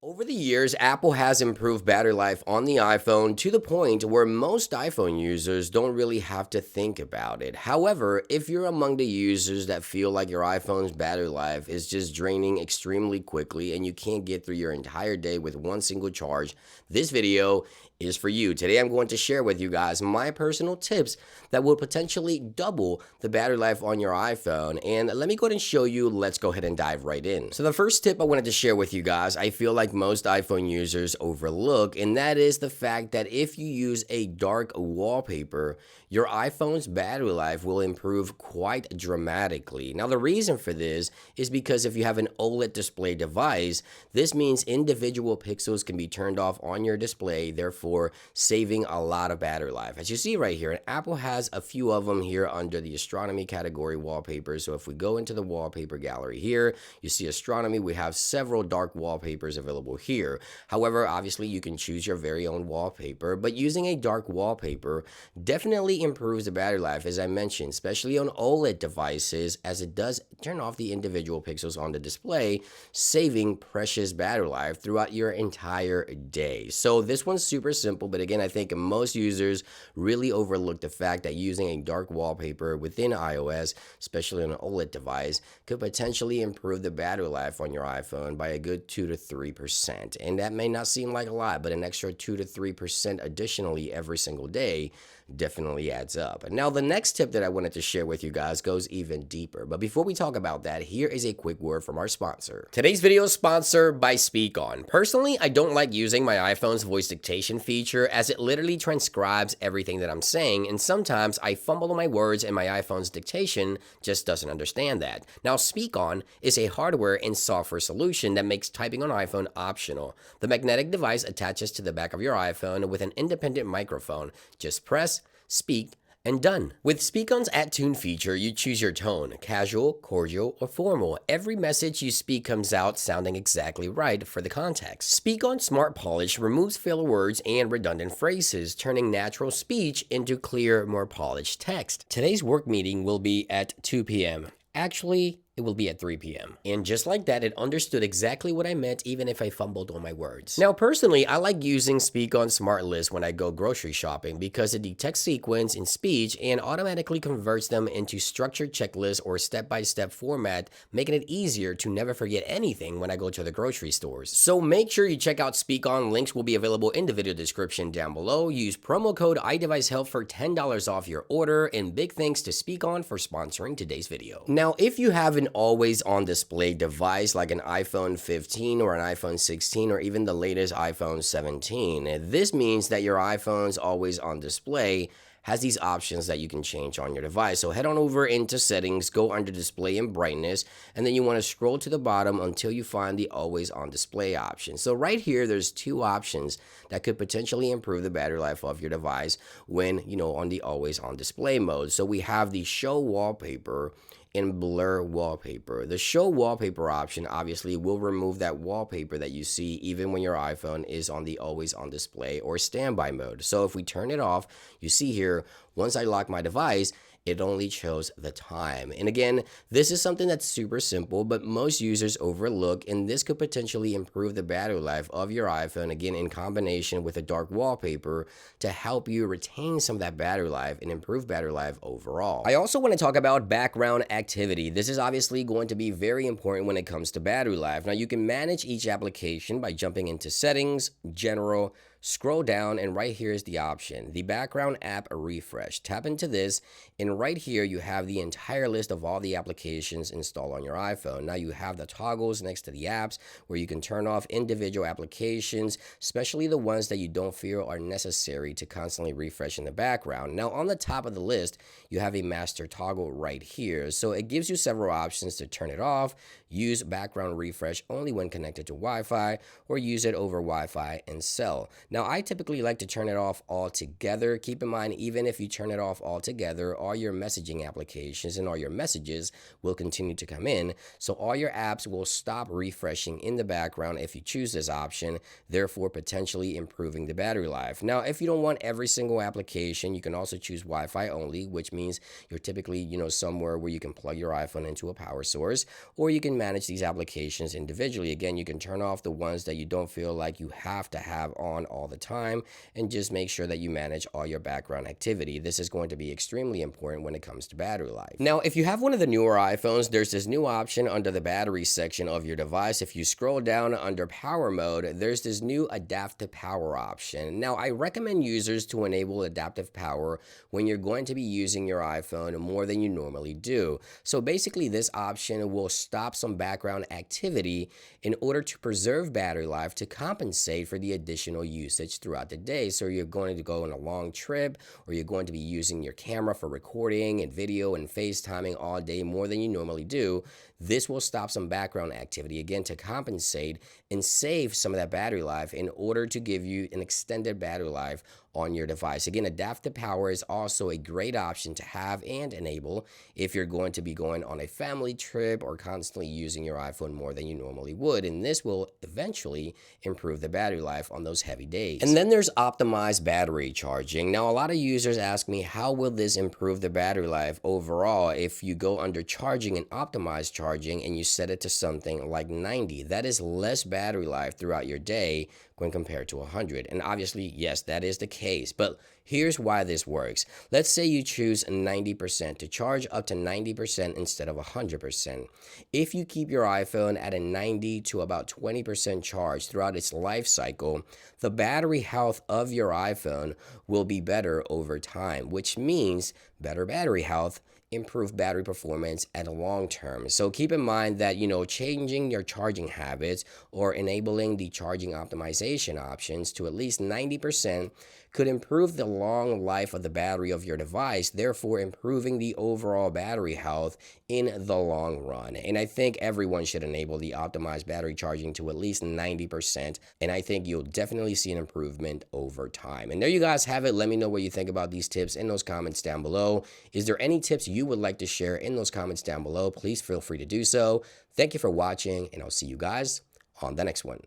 Over the years, Apple has improved battery life on the iPhone to the point where most iPhone users don't really have to think about it. However, if you're among the users that feel like your iPhone's battery life is just draining extremely quickly and you can't get through your entire day with one single charge, this video is for you. Today, I'm going to share with you guys my personal tips that will potentially double the battery life on your iPhone. And let me go ahead and show you. Let's go ahead and dive right in. So the first tip I wanted to share with you guys, I feel like most iPhone users overlook, and that is the fact that if you use a dark wallpaper, your iPhone's battery life will improve quite dramatically. Now, the reason for this is because if you have an OLED display device, this means individual pixels can be turned off on your display, therefore saving a lot of battery life. As you see right here, and Apple has a few of them here under the astronomy category wallpaper. So if we go into the wallpaper gallery here, you see astronomy. We have several dark wallpapers available here. However, obviously you can choose your very own wallpaper, but using a dark wallpaper definitely improves the battery life, as I mentioned, especially on OLED devices, as it does turn off the individual pixels on the display, saving precious battery life throughout your entire day. So this one's super simple, but again, I think most users really overlook the fact that using a dark wallpaper within iOS, especially on an OLED device, could potentially improve the battery life on your iPhone by a good 2 to 3%. And that may not seem like a lot, but an extra 2 to 3% additionally every single day definitely adds up. And now the next tip that I wanted to share with you guys goes even deeper. But before we talk about that, here is a quick word from our sponsor. Today's video is sponsored by SpeakOn. Personally, I don't like using my iPhone's voice dictation feature as it literally transcribes everything that I'm saying, and sometimes I fumble on my words and my iPhone's dictation just doesn't understand that. Now, SpeakOn is a hardware and software solution that makes typing on iPhone optional. The magnetic device attaches to the back of your iPhone with an independent microphone. Just press, speak, and done. With SpeakOn's Add Tune feature, you choose your tone, casual, cordial, or formal. Every message you speak comes out sounding exactly right for the context. SpeakOn Smart Polish removes filler words and redundant phrases, turning natural speech into clear, more polished text. Today's work meeting will be at 2 p.m. Actually, it will be at 3 p.m. And just like that, it understood exactly what I meant even if I fumbled on my words. Now, personally, I like using SpeakOn Smart List when I go grocery shopping because it detects sequence in speech and automatically converts them into structured checklists or step-by-step format, making it easier to never forget anything when I go to the grocery stores. So make sure you check out SpeakOn. Links will be available in the video description down below. Use promo code iDeviceHelp for $10 off your order, and big thanks to SpeakOn for sponsoring today's video. Now, if you have an always on display device like an iPhone 15 or an iPhone 16 or even the latest iPhone 17, this means that your iPhone's always on display has these options that you can change on your device. So head on over into settings, go under display and brightness, and then you want to scroll to the bottom until you find the always on display option. So right here, there's two options that could potentially improve the battery life of your device when, on the always on display mode. So we have the show wallpaper and blur wallpaper. The show wallpaper option obviously will remove that wallpaper that you see even when your iPhone is on the always on display or standby mode. So if we turn it off, you see here, once I lock my device, it only shows the time. And again, this is something that's super simple, but most users overlook, and this could potentially improve the battery life of your iPhone, again, in combination with a dark wallpaper to help you retain some of that battery life and improve battery life overall. I also want to talk about background activity. This is obviously going to be very important when it comes to battery life. Now, you can manage each application by jumping into settings, general, scroll down, and right here is the option, the background app refresh. Tap into this, and right here you have the entire list of all the applications installed on your iPhone. Now you have the toggles next to the apps where you can turn off individual applications, especially the ones that you don't feel are necessary to constantly refresh in the background. Now on the top of the list, you have a master toggle right here. So it gives you several options to turn it off, use background refresh only when connected to Wi-Fi, or use it over Wi-Fi and cell. Now, I typically like to turn it off altogether. Keep in mind, even if you turn it off altogether, all your messaging applications and all your messages will continue to come in. So all your apps will stop refreshing in the background if you choose this option, therefore potentially improving the battery life. Now, if you don't want every single application, you can also choose Wi-Fi only, which means you're typically, somewhere where you can plug your iPhone into a power source, or you can manage these applications individually. Again, you can turn off the ones that you don't feel like you have to have on all the time, and just make sure that you manage all your background activity. This is going to be extremely important when it comes to battery life. Now, if you have one of the newer iPhones, there's this new option under the battery section of your device. If you scroll down under power mode, there's this new adaptive power option. Now, I recommend users to enable adaptive power when you're going to be using your iPhone more than you normally do. So basically, this option will stop some background activity in order to preserve battery life to compensate for the additional usage throughout the day. So you're going to go on a long trip, or you're going to be using your camera for recording and video and FaceTiming all day more than you normally do. This will stop some background activity, again, to compensate and save some of that battery life in order to give you an extended battery life on your device. Again, adaptive power is also a great option to have and enable if you're going to be going on a family trip or constantly using your iPhone more than you normally would. And this will eventually improve the battery life on those heavy days. And then there's optimized battery charging. Now, a lot of users ask me, how will this improve the battery life overall if you go under charging and optimized charging and you set it to something like 90? That is less battery life throughout your day when compared to 100. And obviously, yes, that is the case. But here's why this works. Let's say you choose 90% to charge up to 90% instead of 100%. If you keep your iPhone at a 90 to about 20% charge throughout its life cycle, the battery health of your iPhone will be better over time, which means better battery health, improve battery performance at a long term. So keep in mind that, changing your charging habits or enabling the charging optimization options to at least 90% could improve the long life of the battery of your device, therefore improving the overall battery health in the long run. And I think everyone should enable the optimized battery charging to at least 90%, and I think you'll definitely see an improvement over time. And there you guys have it. Let me know what you think about these tips in those comments down below. Is there any tips you would like to share in those comments down below? Please feel free to do so. Thank you for watching, and I'll see you guys on the next one.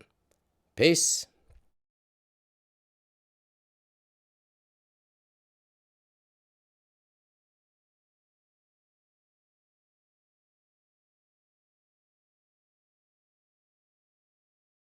Peace.